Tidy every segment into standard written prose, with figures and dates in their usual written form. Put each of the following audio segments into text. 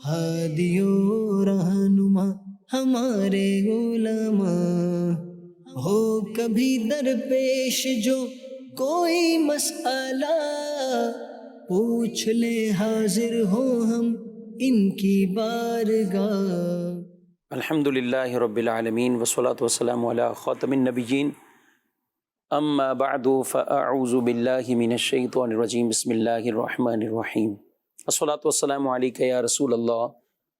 ہادیو رہنما ہمارے علماء، ہو کبھی درپیش جو کوئی مسئلہ، پوچھ لے حاضر ہو ہم ان کی بارگاہ۔ الحمد للہ رب العالمین والصلاة والسلام علی خاتم النبیین، اما بعد فاعوذ باللہ من الشیطان الرجیم، بسم اللہ الرحمن الرحیم، الصلاة والسلام علیک یا رسول اللہ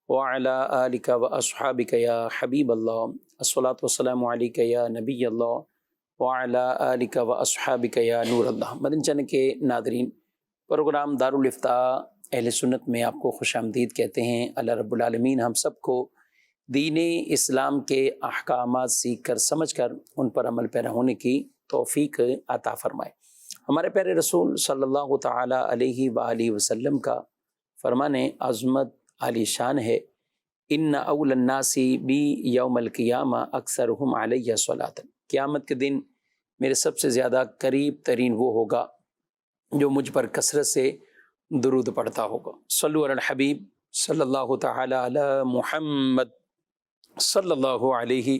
وعلی آلک واصحابک یا حبیب اللہ، الصلاة والسلام علیک یا نبی اللہ وعلی آلک واصحابک یا نور اللہ۔ مدنی چینل کے ناظرین، پروگرام دارالافتاء اہل سنت میں آپ کو خوش آمدید کہتے ہیں۔ اللہ رب العالمین ہم سب کو دین اسلام کے احکامات سیکھ کر سمجھ کر ان پر عمل پیرا ہونے کی توفیق عطا فرمائے۔ ہمارے پیارے رسول صلی اللہ تعالی علیہ وآلہ وسلم کا فرمان عظمت عالی شان ہے، ان اول الناس بی یوم القیامہ اکثرہم علیہ صلاۃ، قیامت کے دن میرے سب سے زیادہ قریب ترین وہ ہوگا جو مجھ پر کثرت سے درود پڑھتا ہوگا۔ صلو علی الحبیب صلی اللہ تعالی علی محمد صلی اللہ علیہ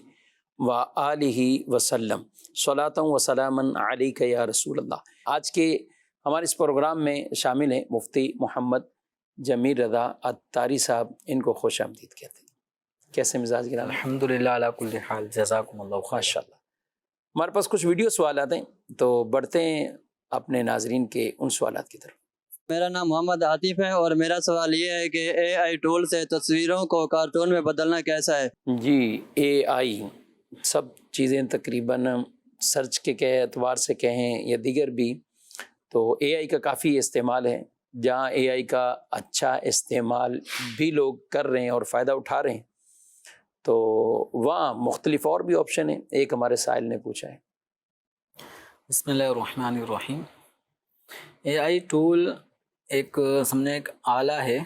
وآلہ وسلم، صلاۃ و سلاما علیک یا رسول اللہ۔ آج کے ہمارے اس پروگرام میں شامل ہیں مفتی محمد جمیل رضا عطاری صاحب، ان کو خوش آمدید کہتے ہیں۔ کیسے مزاج گرام؟ الحمدللہ علی کل حال، جزاکم اللہ خیر۔ ماشاءاللہ۔ ہمارے پاس کچھ ویڈیو سوالات ہیں، تو بڑھتے ہیں اپنے ناظرین کے ان سوالات کی طرف۔ میرا نام محمد عاطف ہے اور میرا سوال یہ ہے کہ اے آئی ٹول سے تصویروں کو کارٹون میں بدلنا کیسا ہے؟ جی، اے آئی سب چیزیں تقریباً سرچ کے اعتبار سے کہیں یا دیگر بھی، تو اے آئی کا کافی استعمال ہے۔ جہاں اے آئی کا اچھا استعمال بھی لوگ کر رہے ہیں اور فائدہ اٹھا رہے ہیں، تو وہاں مختلف اور بھی آپشن ہیں۔ ایک ہمارے سائل نے پوچھا ہے۔ بسم اللہ الرحمن الرحیم۔ اے آئی ٹول ایک سمجھے ایک آلہ ہے،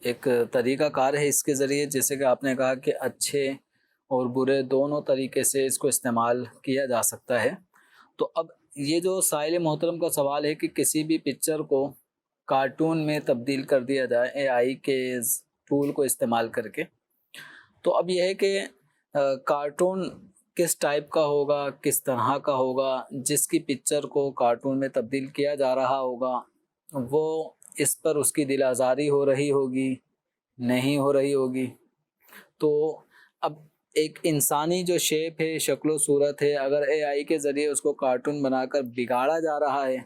ایک طریقہ کار ہے، اس کے ذریعے جیسے کہ آپ نے کہا کہ اچھے اور برے دونوں طریقے سے اس کو استعمال کیا جا سکتا ہے۔ تو اب یہ جو سائل محترم کا سوال ہے کہ کسی بھی پکچر کو کارٹون میں تبدیل کر دیا جائے اے آئی کے ٹول کو استعمال کر کے، تو اب یہ ہے کہ کارٹون کس ٹائپ کا ہوگا، کس طرح کا ہوگا، جس کی پکچر کو کارٹون میں تبدیل کیا جا رہا ہوگا وہ اس پر اس کی دل آزاری ہو رہی ہوگی، نہیں ہو رہی ہوگی۔ تو اب ایک انسانی جو شیپ ہے، شکل و صورت ہے، اگر اے آئی کے ذریعے اس کو کارٹون بنا کر بگاڑا جا رہا ہے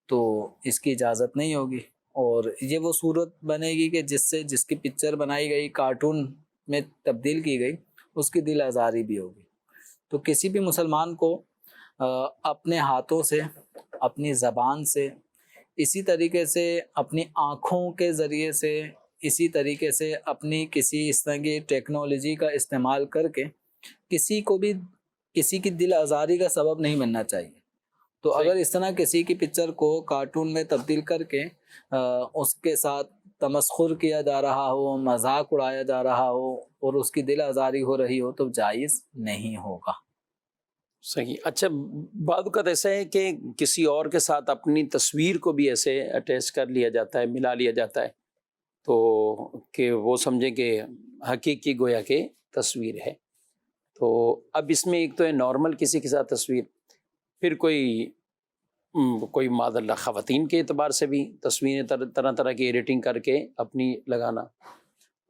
تو اس کی اجازت نہیں ہوگی، اور یہ وہ صورت بنے گی کہ جس کی پکچر بنائی گئی کارٹون میں تبدیل کی گئی اس کی دل آزاری بھی ہوگی۔ تو کسی بھی مسلمان کو اپنے ہاتھوں سے، اپنی زبان سے، اسی طریقے سے اپنی آنکھوں کے ذریعے سے، اسی طریقے سے اپنی کسی اس طرح کی ٹیکنالوجی کا استعمال کر کے کسی کو بھی کسی کی دل آزاری کا سبب نہیں بننا چاہیے۔ تو اگر اس طرح کسی کی پکچر کو کارٹون میں تبدیل کر کے اس کے ساتھ تمسخر کیا جا رہا ہو، مذاق اڑایا جا رہا ہو اور اس کی دل آزاری ہو رہی ہو تو جائز نہیں ہوگا۔ صحیح۔ اچھا، بعض اوقات ایسا ہے کہ کسی اور کے ساتھ اپنی تصویر کو بھی ایسے اٹیچ کر لیا جاتا ہے، ملا لیا جاتا ہے، تو کہ وہ سمجھیں کہ حقیقی گویا کہ تصویر ہے۔ تو اب اس میں ایک تو ہے نارمل کسی کے ساتھ تصویر، پھر کوئی معاذ اللہ خواتین کے اعتبار سے بھی تصویریں طرح طرح کی ایڈیٹنگ کر کے اپنی لگانا،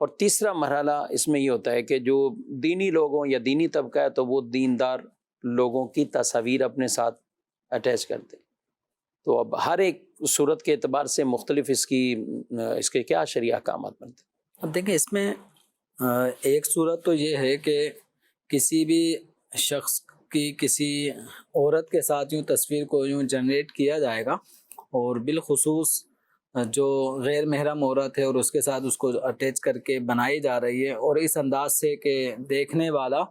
اور تیسرا مرحلہ اس میں یہ ہوتا ہے کہ جو دینی لوگوں یا دینی طبقہ ہے تو وہ دیندار لوگوں کی تصاویر اپنے ساتھ اٹیچ کرتے۔ تو اب ہر ایک صورت کے اعتبار سے مختلف اس کے کیا شرعی احکامات بنتے ہیں؟ اب دیکھیں، اس میں ایک صورت تو یہ ہے کہ کسی بھی شخص کی کسی عورت کے ساتھ یوں تصویر کو یوں جنریٹ کیا جائے گا، اور بالخصوص جو غیر محرم عورت ہے اور اس کے ساتھ اس کو اٹیچ کر کے بنائی جا رہی ہے، اور اس انداز سے کہ دیکھنے والا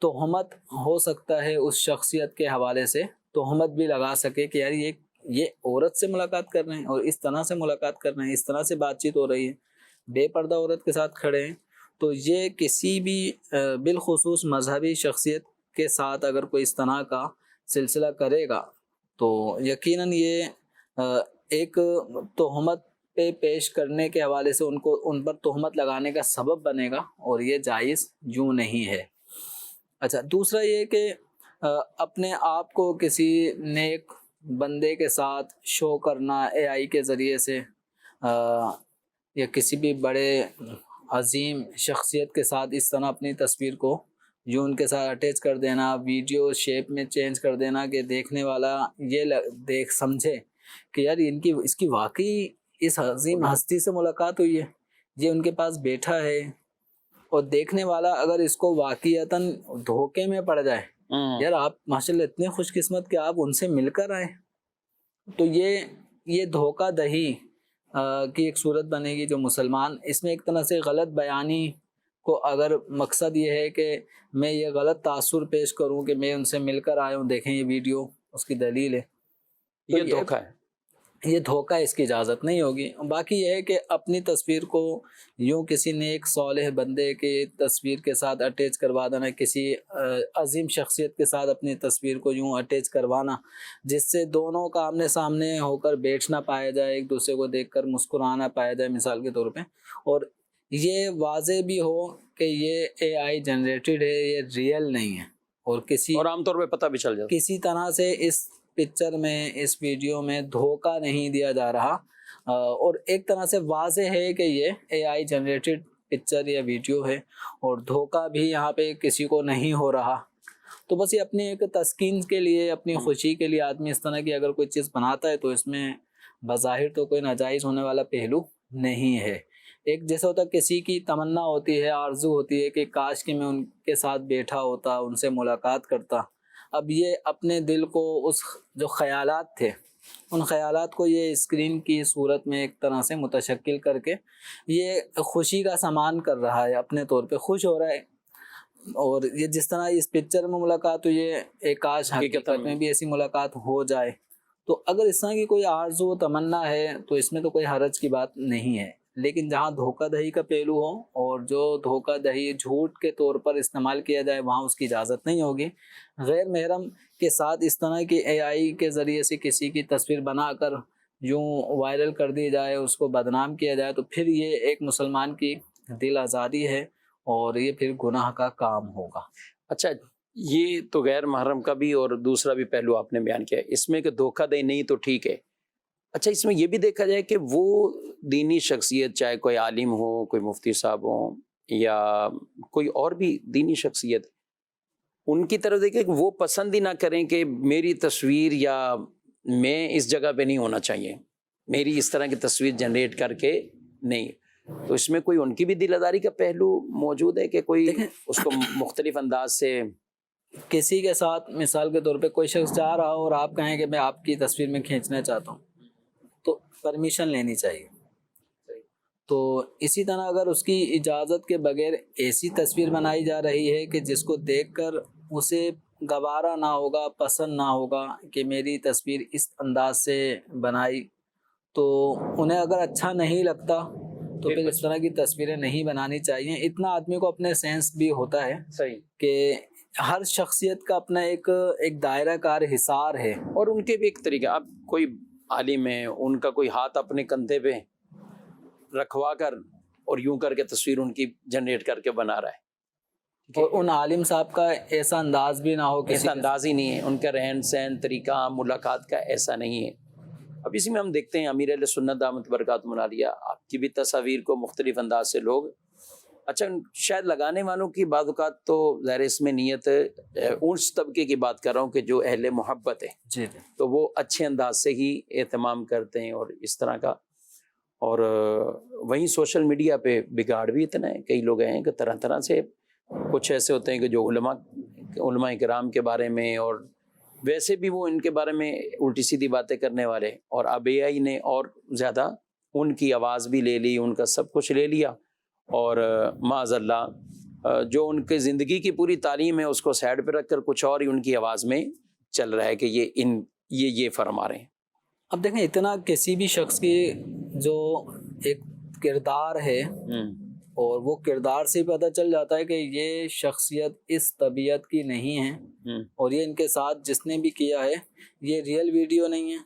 تہمت ہو سکتا ہے اس شخصیت کے حوالے سے، تہمت بھی لگا سکے کہ یار یہ عورت سے ملاقات کر رہے ہیں اور اس طرح سے ملاقات کر رہے ہیں، اس طرح سے بات چیت ہو رہی ہے، بے پردہ عورت کے ساتھ کھڑے ہیں۔ تو یہ کسی بھی بالخصوص مذہبی شخصیت کے ساتھ اگر کوئی اس طرح کا سلسلہ کرے گا تو یقیناً یہ ایک تہمت پہ پیش کرنے کے حوالے سے ان پر تہمت لگانے کا سبب بنے گا، اور یہ جائز یوں نہیں ہے۔ اچھا، دوسرا یہ کہ اپنے آپ کو کسی نیک بندے کے ساتھ شو کرنا اے آئی کے ذریعے سے، یا کسی بھی بڑے عظیم شخصیت کے ساتھ اس طرح اپنی تصویر کو یوں ان کے ساتھ اٹیچ کر دینا، ویڈیو شیپ میں چینج کر دینا کہ دیکھنے والا یہ دیکھ سمجھے کہ یار اس کی واقعی اس عظیم ہستی سے ملاقات ہوئی ہے، یہ ان کے پاس بیٹھا ہے، اور دیکھنے والا اگر اس کو واقعیتاً دھوکے میں پڑ جائے، یار آپ ماشاءاللہ اتنے خوش قسمت کہ آپ ان سے مل کر آئے، تو یہ دھوکہ دہی کی ایک صورت بنے گی جو مسلمان اس میں ایک طرح سے غلط بیانی کو، اگر مقصد یہ ہے کہ میں یہ غلط تاثر پیش کروں کہ میں ان سے مل کر آیا ہوں، دیکھیں یہ ویڈیو اس کی دلیل ہے، تو یہ دھوکہ ہے، یہ دھوکہ، اس کی اجازت نہیں ہوگی۔ باقی یہ ہے کہ اپنی تصویر کو یوں کسی نیک صالح بندے کی تصویر کے ساتھ اٹیچ کروا دینا، کسی عظیم شخصیت کے ساتھ اپنی تصویر کو یوں اٹیچ کروانا جس سے دونوں کا آمنے سامنے ہو کر بیٹھ نہ پایا جائے، ایک دوسرے کو دیکھ کر مسکرانا پایا جائے مثال کے طور پہ، اور یہ واضح بھی ہو کہ یہ اے آئی جنریٹڈ ہے، یہ ریئل نہیں ہے، اور عام طور پہ پتہ بھی چل جاتا ہے، کسی طرح سے اس پکچر میں، اس ویڈیو میں دھوکہ نہیں دیا جا رہا، اور ایک طرح سے واضح ہے کہ یہ اے آئی جنریٹڈ پکچر یا ویڈیو ہے، اور دھوکہ بھی یہاں پہ کسی کو نہیں ہو رہا۔ تو بس یہ اپنی ایک تسکین کے لیے، اپنی خوشی کے لیے آدمی اس طرح کی اگر کوئی چیز بناتا ہے تو اس میں بظاہر تو کوئی ناجائز ہونے والا پہلو نہیں ہے۔ ایک جیسا ہوتا کسی کی تمنا ہوتی ہے، آرزو ہوتی ہے کہ کاش کہ میں ان کے ساتھ بیٹھا ہوتا، ان سے ملاقات کرتا، اب یہ اپنے دل کو اس جو خیالات تھے ان خیالات کو یہ اسکرین کی صورت میں ایک طرح سے متشکل کر کے یہ خوشی کا سامان کر رہا ہے، اپنے طور پہ خوش ہو رہا ہے، اور یہ جس طرح اس پکچر میں ملاقات ہوئی ہے، ایک کاش حقیقت میں بھی ایسی ملاقات ہو جائے۔ تو اگر اس طرح کی کوئی آرزو تمنا ہے تو اس میں تو کوئی حرج کی بات نہیں ہے، لیکن جہاں دھوکہ دہی کا پہلو ہو اور جو دھوکہ دہی جھوٹ کے طور پر استعمال کیا جائے وہاں اس کی اجازت نہیں ہوگی۔ غیر محرم کے ساتھ اس طرح کی اے آئی کے ذریعے سے کسی کی تصویر بنا کر یوں وائرل کر دی جائے، اس کو بدنام کیا جائے، تو پھر یہ ایک مسلمان کی دل آزادی ہے اور یہ پھر گناہ کا کام ہوگا۔ اچھا، یہ تو غیر محرم کا بھی اور دوسرا بھی پہلو آپ نے بیان کیا ہے، اس میں کہ دھوکہ دہی نہیں تو ٹھیک ہے۔ اچھا، اس میں یہ بھی دیکھا جائے کہ وہ دینی شخصیت، چاہے کوئی عالم ہو، کوئی مفتی صاحب ہو، یا کوئی اور بھی دینی شخصیت، ان کی طرف دیکھیں کہ وہ پسند ہی نہ کریں کہ میری تصویر یا میں اس جگہ پہ نہیں ہونا چاہیے، میری اس طرح کی تصویر جنریٹ کر کے نہیں، تو اس میں کوئی ان کی بھی دل آزاری کا پہلو موجود ہے کہ کوئی اس کو مختلف انداز سے کسی کے ساتھ مثال کے طور پہ کوئی شخص جا رہا ہو اور آپ کہیں کہ میں آپ کی تصویر میں کھینچنا چاہتا ہوں تو پرمیشن لینی چاہیے۔ تو اسی طرح اگر اس کی اجازت کے بغیر ایسی تصویر بنائی جا رہی ہے کہ جس کو دیکھ کر اسے گوارا نہ ہوگا، پسند نہ ہوگا کہ میری تصویر اس انداز سے بنائی، تو انہیں اگر اچھا نہیں لگتا تو پھر اس طرح کی تصویریں نہیں بنانی چاہیے۔ اتنا آدمی کو اپنے سینس بھی ہوتا ہے صحیح کہ ہر شخصیت کا اپنا ایک دائرہ کار حصار ہے، اور ان کے بھی ایک طریقہ، اب کوئی عالم ہے، ان کا کوئی ہاتھ اپنے کندھے پہ رکھوا کر اور یوں کر کے تصویر ان کی جنریٹ کر کے بنا رہا ہے، اور ان عالم صاحب کا ایسا انداز بھی نہ ہو، ایسا انداز ہی نہیں ہے، ان کا رہن سہن طریقہ ملاقات کا ایسا نہیں ہے۔ اب اسی میں ہم دیکھتے ہیں امیر اہل سنت دامت برکاتہم العالیہ، آپ کی بھی تصاویر کو مختلف انداز سے لوگ، اچھا شاید لگانے والوں کی بعض اوقات تو ظاہر اس میں نیت اونچ طبقے کی بات کر رہا ہوں کہ جو اہل محبت ہے جی تو وہ اچھے انداز سے ہی اہتمام کرتے ہیں اور اس طرح کا، اور وہیں سوشل میڈیا پہ بگاڑ بھی اتنا ہے، کئی لوگ ہیں کہ طرح طرح سے، کچھ ایسے ہوتے ہیں کہ جو علماء کرام کے بارے میں اور ویسے بھی وہ ان کے بارے میں الٹی سیدھی باتیں کرنے والے، اور اب اے آئی نے اور زیادہ ان کی آواز بھی لے لی، ان کا سب کچھ لے لیا، اور معاذ اللہ جو ان کی زندگی کی پوری تعلیم ہے اس کو سائڈ پہ رکھ کر کچھ اور ہی ان کی آواز میں چل رہا ہے کہ یہ فرما رہے ہیں۔ اب دیکھیں اتنا کسی بھی شخص کی جو ایک کردار ہے اور وہ کردار سے پتہ چل جاتا ہے کہ یہ شخصیت اس طبیعت کی نہیں ہے، اور یہ ان کے ساتھ جس نے بھی کیا ہے یہ ریئل ویڈیو نہیں ہے،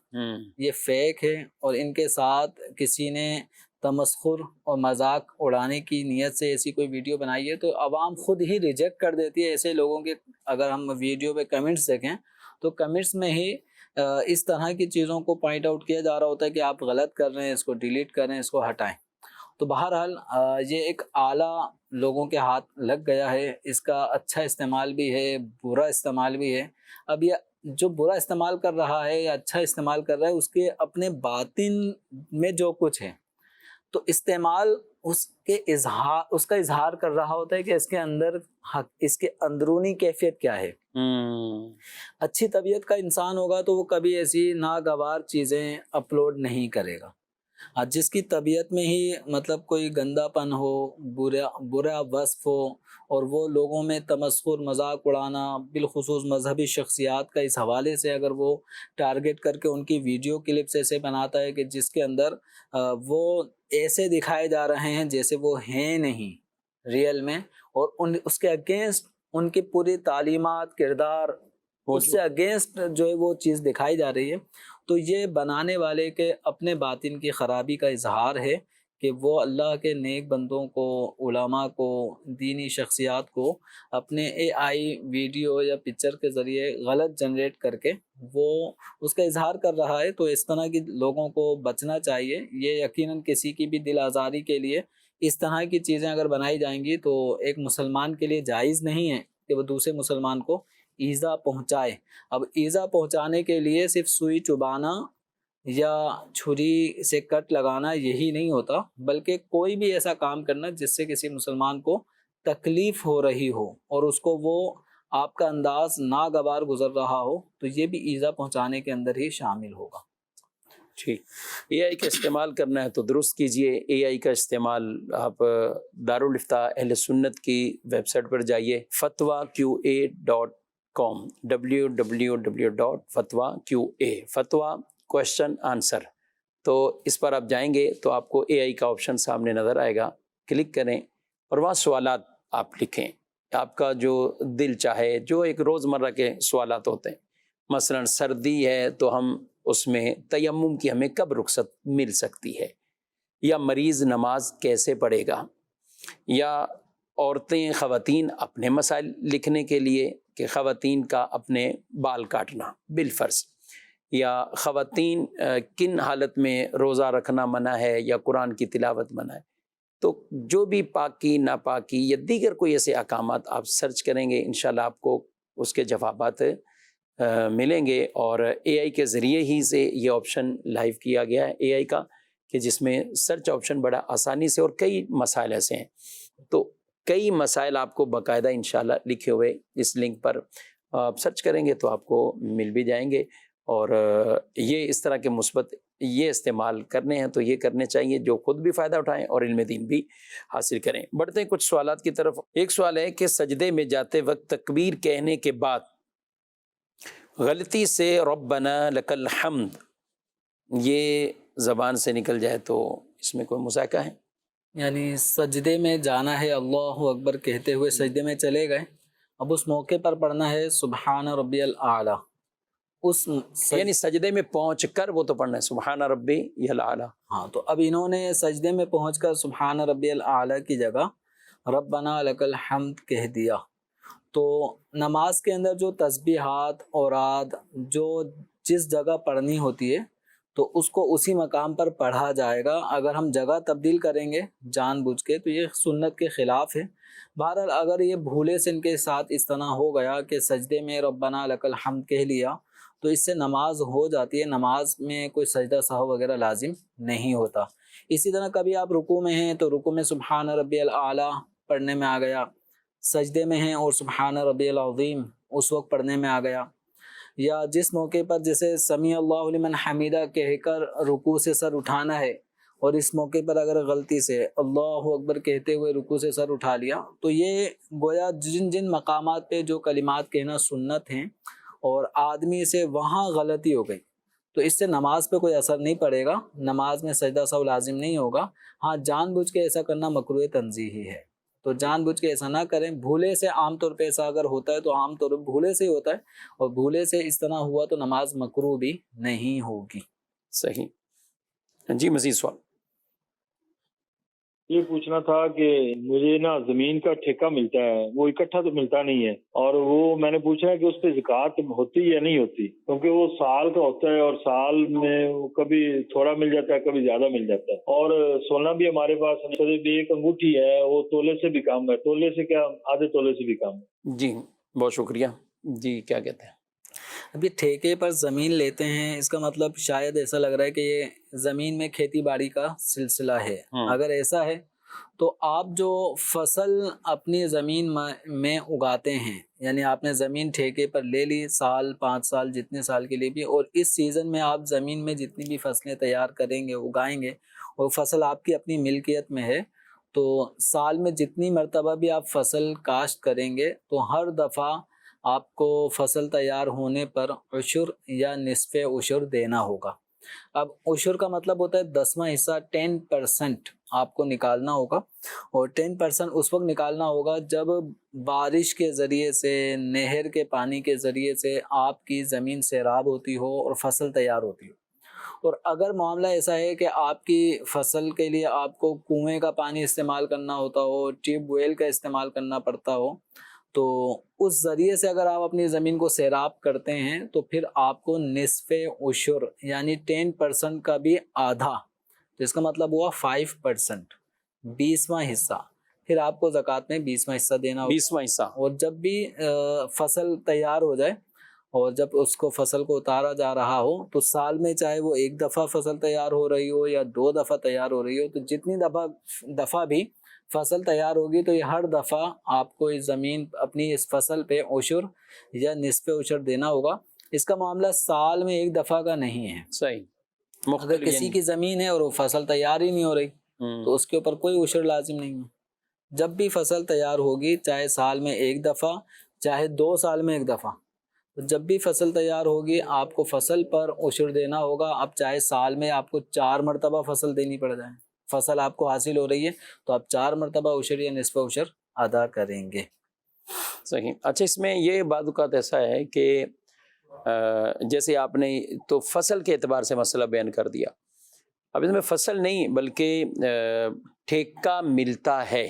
یہ فیک ہے، اور ان کے ساتھ کسی نے تمسخر اور مذاق اڑانے کی نیت سے ایسی کوئی ویڈیو بنائی ہے، تو عوام خود ہی ریجیکٹ کر دیتی ہے ایسے لوگوں کے۔ اگر ہم ویڈیو پہ کمنٹس دیکھیں تو کمنٹس میں ہی اس طرح کی چیزوں کو پوائنٹ آؤٹ کیا جا رہا ہوتا ہے کہ آپ غلط کر رہے ہیں، اس کو ڈیلیٹ کریں، اس کو ہٹائیں۔ تو بہرحال یہ ایک آلہ لوگوں کے ہاتھ لگ گیا ہے، اس کا اچھا استعمال بھی ہے، برا استعمال بھی ہے۔ اب یہ جو برا استعمال کر رہا ہے یا اچھا استعمال کر رہا ہے، اس کے اپنے باطن میں جو کچھ ہے، تو استعمال اس کا اظہار کر رہا ہوتا ہے کہ اس کے اندر اس کے اندرونی کیفیت کیا ہے۔ اچھی طبیعت کا انسان ہوگا تو وہ کبھی ایسی ناگوار چیزیں اپلوڈ نہیں کرے گا۔ جس کی طبیعت میں ہی مطلب کوئی گندا پن ہو، برا وصف ہو، اور وہ لوگوں میں تمسخر مذاق اڑانا، بالخصوص مذہبی شخصیات کا اس حوالے سے اگر وہ ٹارگٹ کر کے ان کی ویڈیو کلپس ایسے بناتا ہے کہ جس کے اندر وہ ایسے دکھائے جا رہے ہیں جیسے وہ ہیں نہیں ریئل میں، اور اس کے اگینسٹ ان کی پوری تعلیمات، کردار، اس سے اگینسٹ جو ہے وہ چیز دکھائی جا رہی ہے، تو یہ بنانے والے کے اپنے باطن کی خرابی کا اظہار ہے کہ وہ اللہ کے نیک بندوں کو، علماء کو، دینی شخصیات کو اپنے اے آئی ویڈیو یا پکچر کے ذریعے غلط جنریٹ کر کے وہ اس کا اظہار کر رہا ہے۔ تو اس طرح کی لوگوں کو بچنا چاہیے۔ یہ یقیناً کسی کی بھی دل آزاری کے لیے اس طرح کی چیزیں اگر بنائی جائیں گی تو ایک مسلمان کے لیے جائز نہیں ہے کہ وہ دوسرے مسلمان کو ایذا پہنچائے۔ اب ایذا پہنچانے کے لیے صرف سوئی چبانا یا چھری سے کٹ لگانا یہی نہیں ہوتا، بلکہ کوئی بھی ایسا کام کرنا جس سے کسی مسلمان کو تکلیف ہو رہی ہو اور اس کو وہ آپ کا انداز ناگوار گزر رہا ہو، تو یہ بھی ایذا پہنچانے کے اندر ہی شامل ہوگا۔ ٹھیک، اے آئی کا استعمال کرنا ہے تو درست کیجئے۔ اے آئی کا استعمال آپ دارالافتاء اہل سنت کی ویب سائٹ پر جائیے، fatwaqa.com، www.fatwaqa، فتویٰ کوشچن آنسر، تو اس پر آپ جائیں گے تو آپ کو اے آئی کا آپشن سامنے نظر آئے گا، کلک کریں اور وہاں سوالات آپ لکھیں، آپ کا جو دل چاہے، جو ایک روزمرہ کے سوالات ہوتے ہیں۔ مثلا سردی ہے تو ہم اس میں تیمم کی ہمیں کب رخصت مل سکتی ہے، یا مریض نماز کیسے پڑھے گا، یا عورتیں خواتین اپنے مسائل لکھنے کے لیے کہ خواتین کا اپنے بال کاٹنا بالفرض، یا خواتین کن حالت میں روزہ رکھنا منع ہے یا قرآن کی تلاوت منع ہے۔ تو جو بھی پاکی ناپاکی یا دیگر کوئی ایسے احکامات آپ سرچ کریں گے، انشاءاللہ آپ کو اس کے جوابات ملیں گے۔ اور اے آئی کے ذریعے ہی سے یہ آپشن لائیو کیا گیا ہے اے آئی کا، کہ جس میں سرچ آپشن بڑا آسانی سے، اور کئی مسائل ایسے ہیں، تو کئی مسائل آپ کو باقاعدہ انشاءاللہ لکھے ہوئے اس لنک پر آپ سرچ کریں گے تو آپ کو مل بھی جائیں گے۔ اور یہ اس طرح کے مثبت یہ استعمال کرنے ہیں تو یہ کرنے چاہیے، جو خود بھی فائدہ اٹھائیں اور علم دین بھی حاصل کریں۔ بڑھتے ہیں کچھ سوالات کی طرف۔ ایک سوال ہے کہ سجدے میں جاتے وقت تکبیر کہنے کے بعد غلطی سے ربنا لک الحمد یہ زبان سے نکل جائے تو اس میں کوئی مذائقہ ہے؟ یعنی سجدے میں جانا ہے، اللہ اکبر کہتے ہوئے سجدے میں چلے گئے، اب اس موقع پر پڑھنا ہے سبحان ربی الاعلیٰ، یعنی سجدے میں پہنچ کر وہ تو پڑھنا ہے سبحان ربی الاعلیٰ۔ ہاں، تو اب انہوں نے سجدے میں پہنچ کر سبحان ربی الاعلیٰ کی جگہ ربنا لک الحمد کہہ دیا۔ تو نماز کے اندر جو تسبیحات اوراد جو جس جگہ پڑھنی ہوتی ہے تو اس کو اسی مقام پر پڑھا جائے گا۔ اگر ہم جگہ تبدیل کریں گے جان بوجھ کے تو یہ سنت کے خلاف ہے۔ بہرحال اگر یہ بھولے سے ان کے ساتھ اس طرح ہو گیا کہ سجدے میں ربنا لک الحمد کہہ لیا تو اس سے نماز ہو جاتی ہے، نماز میں کوئی سجدہ سہو وغیرہ لازم نہیں ہوتا۔ اسی طرح کبھی آپ رکوع میں ہیں تو رکوع میں سبحان ربی الاعلیٰ پڑھنے میں آ گیا، سجدے میں ہیں اور سبحان ربی العظیم اس وقت پڑھنے میں آ گیا، یا جس موقع پر جیسے سمیع اللہ لمن حمیدہ کہہ کر رکوع سے سر اٹھانا ہے اور اس موقع پر اگر غلطی سے اللہ اکبر کہتے ہوئے رکوع سے سر اٹھا لیا تو یہ گویا جن جن مقامات پہ جو کلمات کہنا سنت ہیں اور آدمی سے وہاں غلطی ہو گئی تو اس سے نماز پہ کوئی اثر نہیں پڑے گا، نماز میں سجدہ سہو لازم نہیں ہوگا۔ ہاں جان بوجھ کے ایسا کرنا مکروہ تنزیہی ہے، تو جان بوجھ کے ایسا نہ کریں۔ بھولے سے عام طور پہ ایسا اگر ہوتا ہے تو عام طور پہ بھولے سے ہی ہوتا ہے، اور بھولے سے اس طرح ہوا تو نماز مکروہ بھی نہیں ہوگی۔ صحیح جی، مزید سوال؟ یہ پوچھنا تھا کہ مجھے نا زمین کا ٹھیکہ ملتا ہے، وہ اکٹھا تو ملتا نہیں ہے، اور وہ میں نے پوچھا ہے کہ اس پہ زکوٰۃ ہوتی یا نہیں ہوتی، کیونکہ وہ سال کا ہوتا ہے اور سال میں کبھی تھوڑا مل جاتا ہے کبھی زیادہ مل جاتا ہے، اور سونا بھی ہمارے پاس صرف ایک انگوٹھی ہے، وہ تولے سے بھی کم ہے، تولے سے کیا آدھے تولے سے بھی کم ہے۔ جی بہت شکریہ جی، کیا کہتے ہیں؟ ابھی ٹھیکے پر زمین لیتے ہیں، اس کا مطلب شاید ایسا لگ رہا ہے کہ یہ زمین میں کھیتی باڑی کا سلسلہ ہے۔ اگر ایسا ہے تو آپ جو فصل اپنی زمین میں اگاتے ہیں، یعنی آپ نے زمین ٹھیکے پر لے لی، سال 5 سال جتنے سال کے لیے بھی، اور اس سیزن میں آپ زمین میں جتنی بھی فصلیں تیار کریں گے، اگائیں گے، اور فصل آپ کی اپنی ملکیت میں ہے، تو سال میں جتنی مرتبہ بھی آپ فصل کاشت کریں گے تو ہر دفعہ آپ کو فصل تیار ہونے پر عشر یا نصف عشر دینا ہوگا۔ اب عشر کا مطلب ہوتا ہے 10واں حصہ، 10% آپ کو نکالنا ہوگا، اور 10% اس وقت نکالنا ہوگا جب بارش کے ذریعے سے، نہر کے پانی کے ذریعے سے آپ کی زمین سیراب ہوتی ہو اور فصل تیار ہوتی ہو۔ اور اگر معاملہ ایسا ہے کہ آپ کی فصل کے لیے آپ کو کنویں کا پانی استعمال کرنا ہوتا ہو، ٹیوب ویل کا استعمال کرنا پڑتا ہو، تو اس ذریعے سے اگر آپ اپنی زمین کو سیراب کرتے ہیں تو پھر آپ کو نصف عشر یعنی 10% کا بھی آدھا، تو اس کا مطلب ہوا 5%، 20واں حصہ، پھر آپ کو زکوٰۃ میں 20واں حصہ دینا ہوگا۔ 20واں حصہ۔ اور جب بھی فصل تیار ہو جائے اور جب اس کو فصل کو اتارا جا رہا ہو تو سال میں چاہے وہ ایک دفعہ فصل تیار ہو رہی ہو یا 2 دفعہ تیار ہو رہی ہو، تو جتنی دفعہ بھی فصل تیار ہوگی تو یہ ہر دفعہ آپ کو اس زمین اپنی اس فصل پہ عشر یا نصف عشر دینا ہوگا۔ اس کا معاملہ سال میں ایک دفعہ کا نہیں ہے۔ صحیح، اگر کسی کی زمین ہے اور وہ فصل تیار ہی نہیں ہو رہی تو اس کے اوپر کوئی عشر لازم نہیں ہے۔ جب بھی فصل تیار ہوگی، چاہے سال میں ایک دفعہ چاہے 2 سال میں ایک دفعہ، تو جب بھی فصل تیار ہوگی آپ کو فصل پر عشر دینا ہوگا۔ اب چاہے سال میں آپ کو 4 مرتبہ فصل دینی پڑ جائے، فصل آپ کو حاصل ہو رہی ہے تو آپ 4 مرتبہ عشر یا نصف عشر ادا کریں گے۔ صحیح۔ اچھا، اس میں یہ بعض اوقات ایسا ہے کہ جیسے آپ نے تو فصل کے اعتبار سے مسئلہ بیان کر دیا، اب اس میں فصل نہیں بلکہ ٹھیکہ ملتا ہے،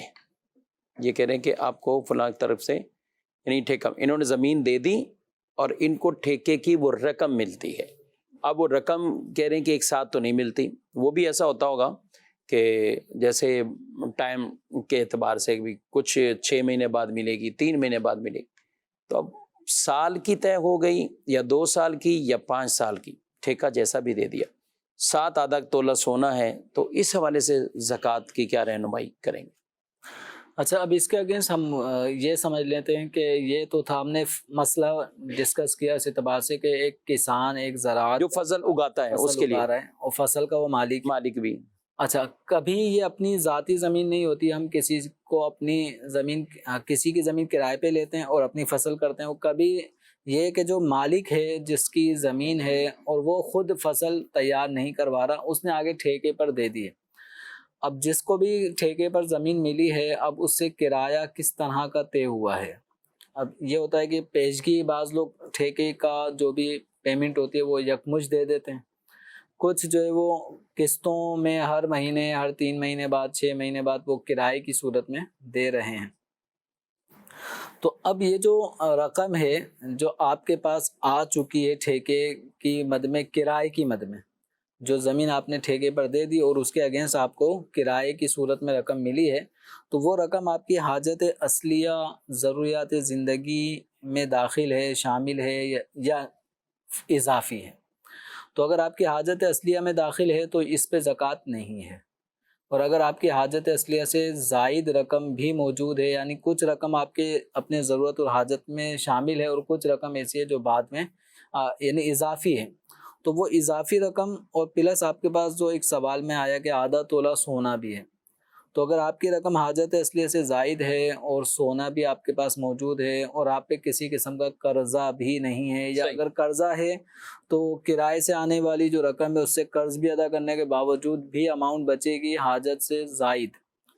یہ کہہ رہے ہیں کہ آپ کو فلاں طرف سے یعنی ٹھیکہ، انہوں نے زمین دے دی اور ان کو ٹھیکے کی وہ رقم ملتی ہے۔ اب وہ رقم کہہ رہے ہیں کہ ایک ساتھ تو نہیں ملتی، وہ بھی ایسا ہوتا ہوگا کہ جیسے ٹائم کے اعتبار سے بھی کچھ 6 مہینے بعد ملے گی، 3 مہینے بعد ملے گی، تو اب سال کی طے ہو گئی یا 2 سال کی یا 5 سال کی، ٹھیکہ جیسا بھی دے دیا، 7 آدھا تولہ سونا ہے، تو اس حوالے سے زکوٰۃ کی کیا رہنمائی کریں گے؟ اچھا، اب اس کے اگینسٹ ہم یہ سمجھ لیتے ہیں کہ یہ تو تھا، ہم نے مسئلہ ڈسکس کیا اس اعتبار سے کہ ایک کسان، ایک زراعت جو فصل اگاتا ہے اس کے لیے، اگا رہا ہے اور فصل کا وہ مالک بھی۔ اچھا، کبھی یہ اپنی ذاتی زمین نہیں ہوتی، ہم کسی کو اپنی زمین، کسی کی زمین کرائے پہ لیتے ہیں اور اپنی فصل کرتے ہیں، اور کبھی یہ کہ جو مالک ہے جس کی زمین ہے اور وہ خود فصل تیار نہیں کروا رہا، اس نے آگے ٹھیکے پر دے دی ہے۔ اب جس کو بھی ٹھیکے پر زمین ملی ہے، اب اس سے کرایہ کس طرح کا طے ہوا ہے۔ اب یہ ہوتا ہے کہ پیشگی، بعض لوگ ٹھیکے کا جو بھی پیمنٹ ہوتی ہے وہ یکمشت دے دیتے ہیں، کچھ جو ہے وہ قسطوں میں ہر مہینے، ہر 3 مہینے بعد، 6 مہینے بعد وہ کرائے کی صورت میں دے رہے ہیں۔ تو اب یہ جو رقم ہے جو آپ کے پاس آ چکی ہے ٹھیکے کی مد میں، کرائے کی مد میں، جو زمین آپ نے ٹھیکے پر دے دی اور اس کے اگینسٹ آپ کو کرائے کی صورت میں رقم ملی ہے، تو وہ رقم آپ کی حاجت اصلیہ، ضروریات زندگی میں داخل ہے، شامل ہے یا اضافی ہے۔ تو اگر آپ کی حاجت اصلیہ میں داخل ہے تو اس پہ زکوٰۃ نہیں ہے، اور اگر آپ کی حاجت اصلیہ سے زائد رقم بھی موجود ہے، یعنی کچھ رقم آپ کے اپنے ضرورت اور حاجت میں شامل ہے اور کچھ رقم ایسی ہے جو بعد میں یعنی اضافی ہے، تو وہ اضافی رقم اور پلس آپ کے پاس جو ایک سوال میں آیا کہ آدھا تولہ سونا بھی ہے، تو اگر آپ کی رقم حاجت اصلیہ سے زائد ہے اور سونا بھی آپ کے پاس موجود ہے اور آپ پہ کسی قسم کا قرضہ بھی نہیں ہے، یا صحیح۔ اگر قرضہ ہے تو کرائے سے آنے والی جو رقم ہے اس سے قرض بھی ادا کرنے کے باوجود بھی اماؤنٹ بچے گی حاجت سے زائد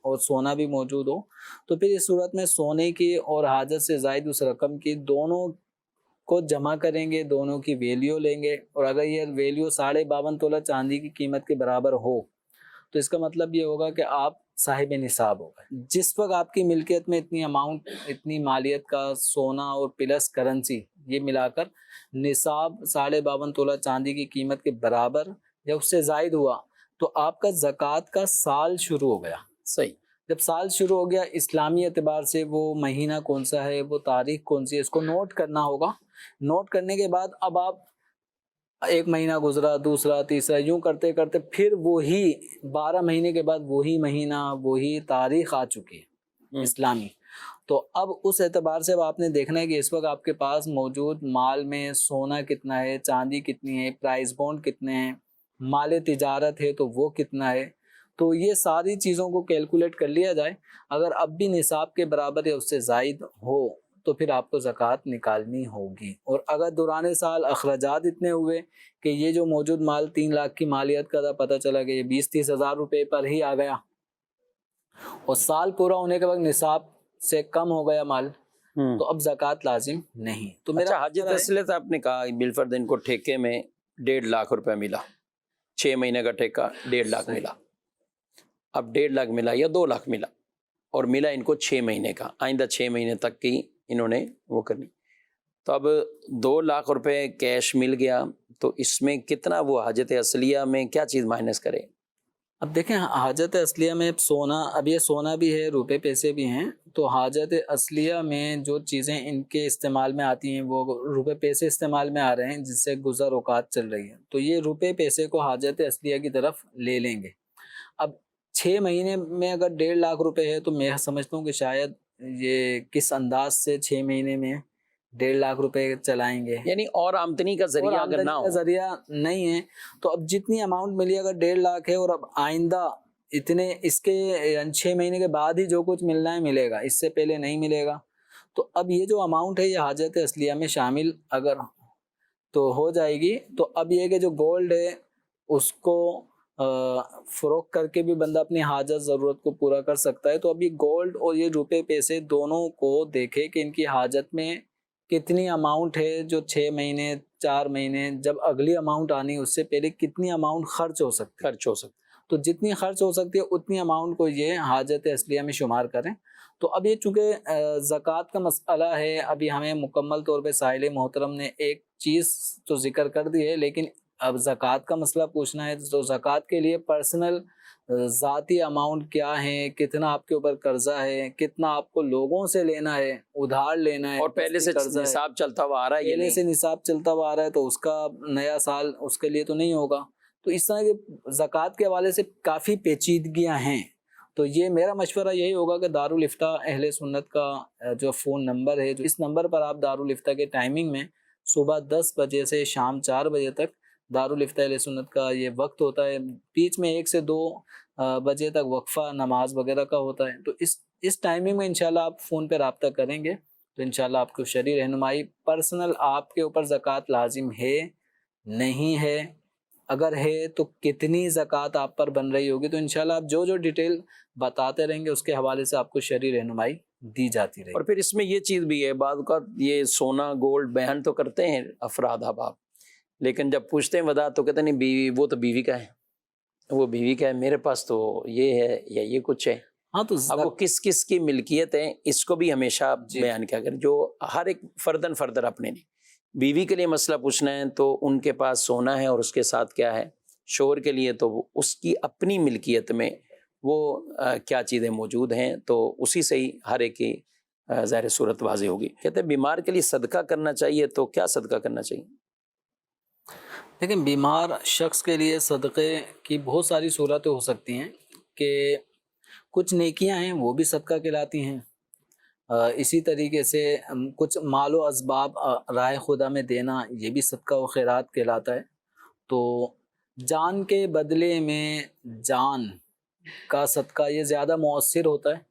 اور سونا بھی موجود ہو، تو پھر اس صورت میں سونے کی اور حاجت سے زائد اس رقم کی دونوں کو جمع کریں گے، دونوں کی ویلیو لیں گے، اور اگر یہ ویلیو 52.5 تولہ چاندی کی قیمت کے برابر ہو تو اس کا مطلب یہ ہوگا کہ آپ صاحب نصاب ہو گئے۔ جس وقت آپ کی ملکیت میں اتنی اماؤنٹ، اتنی مالیت کا سونا اور پلس کرنسی یہ ملا کر نصاب 52.5 تولہ چاندی کی قیمت کے برابر یا اس سے زائد ہوا تو آپ کا زکوٰۃ کا سال شروع ہو گیا۔ صحیح۔ جب سال شروع ہو گیا، اسلامی اعتبار سے وہ مہینہ کون سا ہے، وہ تاریخ کون سی ہے، اس کو نوٹ کرنا ہوگا۔ نوٹ کرنے کے بعد اب آپ ایک مہینہ گزرا، دوسرا، تیسرا، یوں کرتے کرتے پھر وہی 12 مہینے کے بعد وہی مہینہ، وہی تاریخ آ چکی ہے اسلامی۔ تو اب اس اعتبار سے اب آپ نے دیکھنا ہے کہ اس وقت آپ کے پاس موجود مال میں سونا کتنا ہے، چاندی کتنی ہے، پرائز بونڈ کتنے ہیں، مال تجارت ہے تو وہ کتنا ہے۔ تو یہ ساری چیزوں کو کیلکولیٹ کر لیا جائے، اگر اب بھی نصاب کے برابر یا اس سے زائد ہو تو پھر آپ کو زکوٰۃ نکالنی ہوگی۔ اور اگر دوران سال اخراجات اتنے ہوئے کہ یہ جو موجود مال 3 لاکھ کی مالیت کا تھا، پتہ چلا کہ یہ 20-30 ہزار روپے پر ہی آ گیا اور سال پورا ہونے کے بعد نصاب سے کم ہو گیا مال، تو اب زکوٰۃ لازم نہیں۔ تو میرا اچھا، حاجت اصلیت آپ نے کہا بالفرد ان کو ٹھیکے میں 1.5 لاکھ روپے ملا، 6 مہینے کا ٹھیکہ 1.5 لاکھ ملا۔ اب 1.5 لاکھ ملا یا 2 لاکھ ملا، اور ملا ان کو 6 مہینے کا، آئندہ 6 مہینے تک کی انہوں نے وہ کرنی۔ تو اب 2 لاکھ روپے کیش مل گیا، تو اس میں کتنا وہ حاجت اصلیہ میں کیا چیز مائنس کرے؟ اب دیکھیں حاجت اصلیہ میں سونا، اب یہ سونا بھی ہے، روپے پیسے بھی ہیں، تو حاجت اصلیہ میں جو چیزیں ان کے استعمال میں آتی ہیں وہ روپے پیسے استعمال میں آ رہے ہیں جس سے گزر اوقات چل رہی ہے، تو یہ روپے پیسے کو حاجت اصلیہ کی طرف لے لیں گے۔ اب 6 مہینے میں اگر 1.5 لاکھ روپے ہے تو میں سمجھتا ہوں کہ شاید یہ کس انداز سے 6 مہینے میں 1.5 لاکھ روپے چلائیں گے، یعنی اور آمدنی کا ذریعہ اگر نہ کا ہو، ذریعہ نہیں ہے تو اب جتنی اماؤنٹ ملی اگر 1.5 لاکھ ہے اور اب آئندہ اتنے اس کے 6 مہینے کے بعد ہی جو کچھ ملنا ہے ملے گا، اس سے پہلے نہیں ملے گا، تو اب یہ جو اماؤنٹ ہے یہ حاجت اصلیہ میں شامل اگر تو ہو جائے گی۔ تو اب یہ کہ جو گولڈ ہے اس کو فروخت کر کے بھی بندہ اپنی حاجت ضرورت کو پورا کر سکتا ہے، تو اب یہ گولڈ اور یہ روپے پیسے دونوں کو دیکھے کہ ان کی حاجت میں کتنی اماؤنٹ ہے، جو 6 مہینے 4 مہینے جب اگلی اماؤنٹ آنی اس سے پہلے کتنی اماؤنٹ خرچ ہو سکتی ہے، تو جتنی خرچ ہو سکتی ہے اتنی اماؤنٹ کو یہ حاجت اصلیہ میں شمار کریں۔ تو اب یہ چونکہ زکوٰۃ کا مسئلہ ہے، ابھی ہمیں مکمل طور پہ سائل محترم نے ایک چیز تو ذکر کر دی ہے، لیکن اب زکوٰۃ کا مسئلہ پوچھنا ہے تو زکوٰۃ کے لیے پرسنل ذاتی اماؤنٹ کیا ہے، کتنا آپ کے اوپر قرضہ ہے، کتنا آپ کو لوگوں سے لینا ہے، ادھار لینا ہے، اور پہلے سے نصاب چلتا ہوا آ رہا ہے، پہلے سے نصاب چلتا ہوا آ رہا ہے تو اس کا نیا سال اس کے لیے تو نہیں ہوگا، تو اس طرح کے زکوٰۃ کے حوالے سے کافی پیچیدگیاں ہیں۔ تو یہ میرا مشورہ یہی ہوگا کہ دارالافتاء اہل سنت کا جو فون نمبر ہے، جو اس نمبر پر آپ دارالافتاء کے ٹائمنگ میں صبح 10 بجے سے شام 4 بجے تک دارالافتاء اہل سنت کا یہ وقت ہوتا ہے، بیچ میں 1 سے 2 بجے تک وقفہ نماز وغیرہ کا ہوتا ہے، تو اس ٹائمنگ میں انشاءاللہ آپ فون پہ رابطہ کریں گے تو انشاءاللہ آپ کو شرعی رہنمائی، پرسنل آپ کے اوپر زکوٰۃ لازم ہے نہیں ہے، اگر ہے تو کتنی زکوٰۃ آپ پر بن رہی ہوگی، تو انشاءاللہ آپ جو ڈیٹیل بتاتے رہیں گے اس کے حوالے سے آپ کو شرعی رہنمائی دی جاتی رہے گی۔ اور پھر اس میں یہ چیز بھی ہے، بعض اوقات یہ سونا گولڈ بیان تو کرتے ہیں افراد احباب، لیکن جب پوچھتے ہیں وضاحت تو کہتے ہیں نہیں بیوی، وہ تو بیوی کا ہے، وہ بیوی کا ہے، میرے پاس تو یہ ہے یا یہ کچھ ہے۔ ہاں تو اب وہ کس کس کی ملکیت ہے اس کو بھی ہمیشہ بیان کیا کریں، جو ہر ایک فردن فردر اپنے نہیں۔ بیوی کے لیے مسئلہ پوچھنا ہے تو ان کے پاس سونا ہے اور اس کے ساتھ کیا ہے، شوہر کے لیے تو اس کی اپنی ملکیت میں وہ کیا چیزیں موجود ہیں، تو اسی سے ہی ہر ایک کی ظاہر صورت واضح ہوگی۔ کہتے ہیں بیمار کے لیے صدقہ کرنا چاہیے، تو کیا صدقہ کرنا چاہیے؟ لیکن بیمار شخص کے لیے صدقے کی بہت ساری صورتیں ہو سکتی ہیں کہ کچھ نیکیاں ہیں وہ بھی صدقہ کہلاتی ہیں، اسی طریقے سے کچھ مال و اسباب راہ خدا میں دینا یہ بھی صدقہ و خیرات کہلاتا ہے۔ تو جان کے بدلے میں جان کا صدقہ یہ زیادہ مؤثر ہوتا ہے.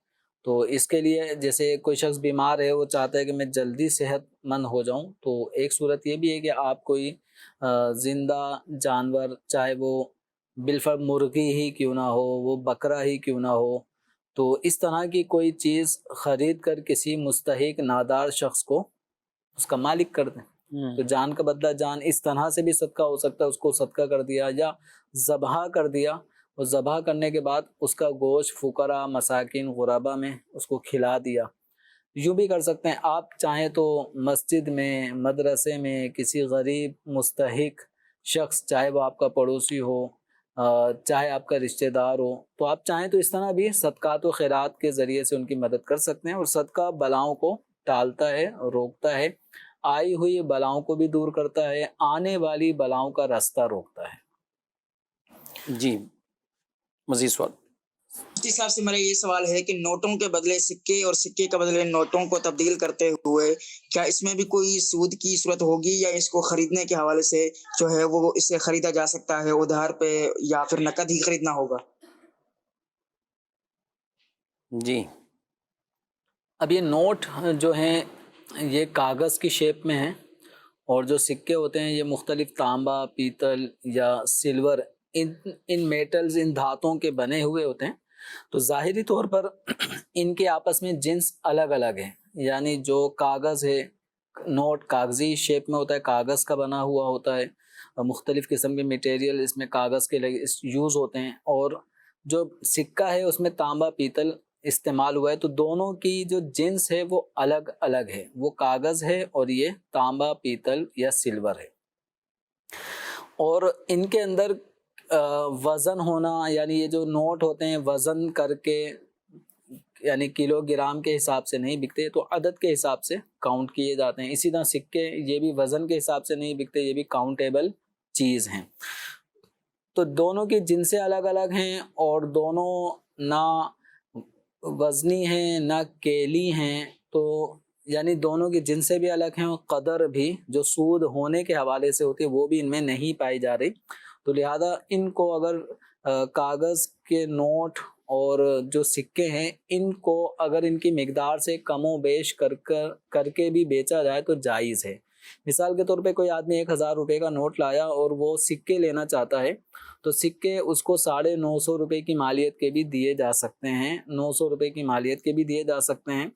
تو اس کے لیے جیسے کوئی شخص بیمار ہے، وہ چاہتا ہے کہ میں جلدی صحت مند ہو جاؤں، تو ایک صورت یہ بھی ہے کہ آپ کوئی زندہ جانور، چاہے وہ بالفرض مرغی ہی کیوں نہ ہو، وہ بکرا ہی کیوں نہ ہو، تو اس طرح کی کوئی چیز خرید کر کسی مستحق نادار شخص کو اس کا مالک کر دیں. تو جان کا بدلہ جان، اس طرح سے بھی صدقہ ہو سکتا ہے. اس کو صدقہ کر دیا یا ذبح کر دیا، اور ذبح کرنے کے بعد اس کا گوشت فقراء، مساکین، غربا میں اس کو کھلا دیا. یوں بھی کر سکتے ہیں. آپ چاہیں تو مسجد میں، مدرسے میں کسی غریب مستحق شخص، چاہے وہ آپ کا پڑوسی ہو، چاہے آپ کا رشتہ دار ہو، تو آپ چاہیں تو اس طرح بھی صدقات و خیرات کے ذریعے سے ان کی مدد کر سکتے ہیں. اور صدقہ بلاؤں کو ٹالتا ہے، روکتا ہے، آئی ہوئی بلاؤں کو بھی دور کرتا ہے، آنے والی بلاؤں کا راستہ روکتا ہے. جی مزید سوال. مفتی صاحب سے میرا یہ سوال ہے کہ نوٹوں کے بدلے سکے اور سکے کے بدلے نوٹوں کو تبدیل کرتے ہوئے کیا اس میں بھی کوئی سود کی صورت ہوگی، یا اس کو خریدنے کے حوالے سے جو ہے وہ اسے خریدا جا سکتا ہے ادھار پہ، یا پھر نقد ہی خریدنا ہوگا؟ جی اب یہ نوٹ جو ہیں یہ کاغذ کی شیپ میں ہیں، اور جو سکے ہوتے ہیں یہ مختلف تانبا، پیتل یا سلور، ان میٹلز، ان دھاتوں کے بنے ہوئے ہوتے ہیں. تو ظاہری طور پر ان کے آپس میں جنس الگ الگ ہیں. یعنی جو کاغذ ہے، نوٹ کاغذی شیپ میں ہوتا ہے، کاغذ کا بنا ہوا ہوتا ہے، مختلف قسم کے میٹیریل اس میں کاغذ کے یوز ہوتے ہیں، اور جو سکہ ہے اس میں تانبا، پیتل استعمال ہوا ہے. تو دونوں کی جو جنس ہے وہ الگ الگ ہے، وہ کاغذ ہے اور یہ تانبا، پیتل یا سلور ہے. اور ان کے اندر وزن ہونا، یعنی یہ جو نوٹ ہوتے ہیں وزن کر کے، یعنی کلو گرام کے حساب سے نہیں بکتے، تو عدد کے حساب سے کاؤنٹ کیے جاتے ہیں. اسی طرح سکے یہ بھی وزن کے حساب سے نہیں بکتے، یہ بھی کاؤنٹیبل چیز ہیں. تو دونوں کی جنسیں الگ الگ ہیں، اور دونوں نہ وزنی ہیں نہ کیلی ہیں. تو یعنی دونوں کی جنسیں بھی الگ ہیں، اور قدر بھی جو سود ہونے کے حوالے سے ہوتی ہے وہ بھی ان میں نہیں پائی جا رہی. تو لہذا ان کو اگر کاغذ کے نوٹ اور جو سکے ہیں، ان کو اگر ان کی مقدار سے کم و بیش کر کے بھی بیچا جائے تو جائز ہے. مثال کے طور پہ کوئی آدمی 1000 روپے کا نوٹ لایا اور وہ سکے لینا چاہتا ہے، تو سکے اس کو 950 روپے کی مالیت کے بھی دیے جا سکتے ہیں، 900 روپے کی مالیت کے بھی دیے جا سکتے ہیں.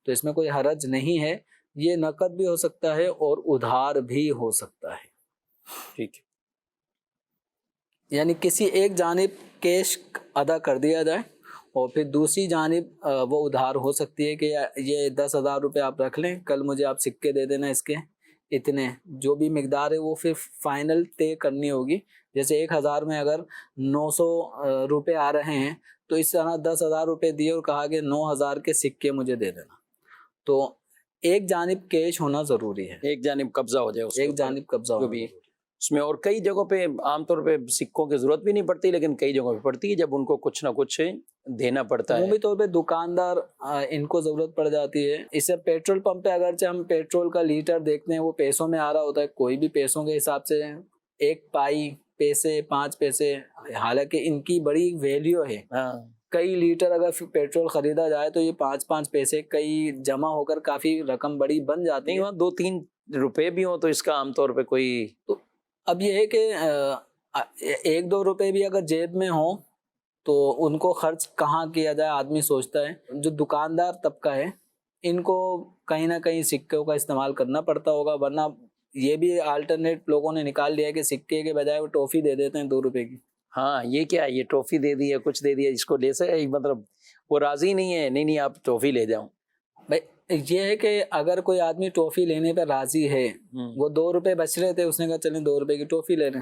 تو اس میں کوئی حرج نہیں ہے. یہ نقد بھی ہو سکتا ہے اور ادھار بھی ہو سکتا ہے. ٹھیک ہے. یعنی کسی ایک جانب کیش ادا کر دیا جائے، اور پھر دوسری جانب وہ ادھار ہو سکتی ہے کہ یہ 10,000 روپے آپ رکھ لیں، کل مجھے آپ سکے دے دینا اس کے اتنے، جو بھی مقدار ہے وہ پھر فائنل طے کرنی ہوگی. جیسے 1000 میں اگر 900 روپے آ رہے ہیں، تو اس طرح 10,000 روپے دیے اور کہا کہ 9,000 کے سکے مجھے دے دینا. تو ایک جانب کیش ہونا ضروری ہے، ایک جانب قبضہ ہو جائے، ایک جانب قبضہ ہونا بھی ضروری ہے. اس میں. اور کئی جگہوں پہ عام طور پہ سکوں کی ضرورت بھی نہیں پڑتی، لیکن کئی جگہوں پہ پڑتی ہے جب ان کو کچھ نہ کچھ دینا پڑتا ہے. عمومی طور پہ دکاندار ان کو ضرورت پڑ جاتی ہے. اس سے پیٹرول پمپ پہ اگرچہ ہم پیٹرول کا لیٹر دیکھتے ہیں وہ پیسوں میں آ رہا ہوتا ہے، کوئی بھی پیسوں کے حساب سے 1 پائی پیسے، 5 پیسے، حالانکہ ان کی بڑی ویلیو ہے. کئی لیٹر اگر پیٹرول خریدا جائے تو یہ 5 پیسے کئی جمع ہو کر کافی رقم بڑی بن جاتی ہے. وہاں 2-3 روپے بھی ہوں تو اس کا عام طور پہ کوئی. اب یہ ہے کہ 1-2 روپے بھی اگر جیب میں ہوں تو ان کو خرچ کہاں کیا جائے آدمی سوچتا ہے. جو دکاندار طبقہ ہے ان کو کہیں نہ کہیں سکوں کا استعمال کرنا پڑتا ہوگا، ورنہ یہ بھی آلٹرنیٹ لوگوں نے نکال لیا ہے کہ سکے کے بجائے وہ ٹافی دے دیتے ہیں 2 روپے کی. ہاں یہ کیا ہے، یہ ٹافی دے دی ہے، کچھ دے دیا، اس کو لے سکے، مطلب وہ راضی نہیں ہے. نہیں آپ ٹافی لے جاؤں. بھائی یہ ہے کہ اگر کوئی آدمی ٹافی لینے پہ راضی ہے، وہ 2 روپے بچ رہے تھے، اس نے کہا چلیں 2 روپے کی ٹافی لے لیں،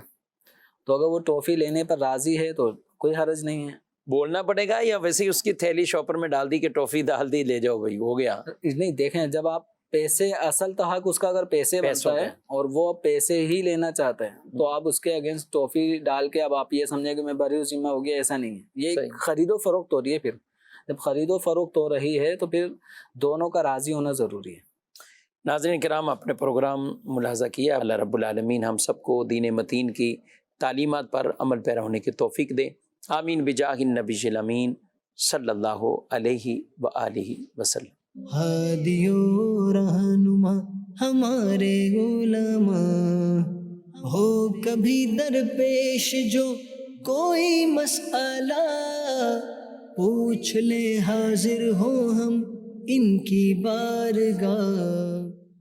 تو اگر وہ ٹافی لینے پر راضی ہے تو کوئی حرج نہیں ہے. بولنا پڑے گا یا ویسے ہی اس کی تھیلی شاپر میں ڈال دی کہ ٹافی ڈال دی، لے جاؤ بھائی، ہو گیا. نہیں دیکھیں، جب آپ پیسے، اصل تحق اس کا اگر پیسے بنتا ہے اور وہ پیسے ہی لینا چاہتا ہے تو آپ اس کے اگینسٹ ٹافی ڈال کے اب آپ یہ سمجھیں کہ میں بری ذمہ ہو گیا، ایسا نہیں ہے. یہ خرید و فروخت ہو رہی ہے. پھر جب خرید و فروخت ہو رہی ہے تو پھر دونوں کا راضی ہونا ضروری ہے. ناظرین کرام، اپنے پروگرام ملاحظہ کیا. اللہ رب العالمین ہم سب کو دین متین کی تعلیمات پر عمل پیرا ہونے کی توفیق دے. آمین بجاہ النبی الامین صلی اللہ علیہ وآلہ وسلم۔ ہادی و رہنما ہمارے علماء، ہو کبھی درپیش جو کوئی مسئلہ، پوچھ لے حاضر ہو ہم ان کی بارگاہ۔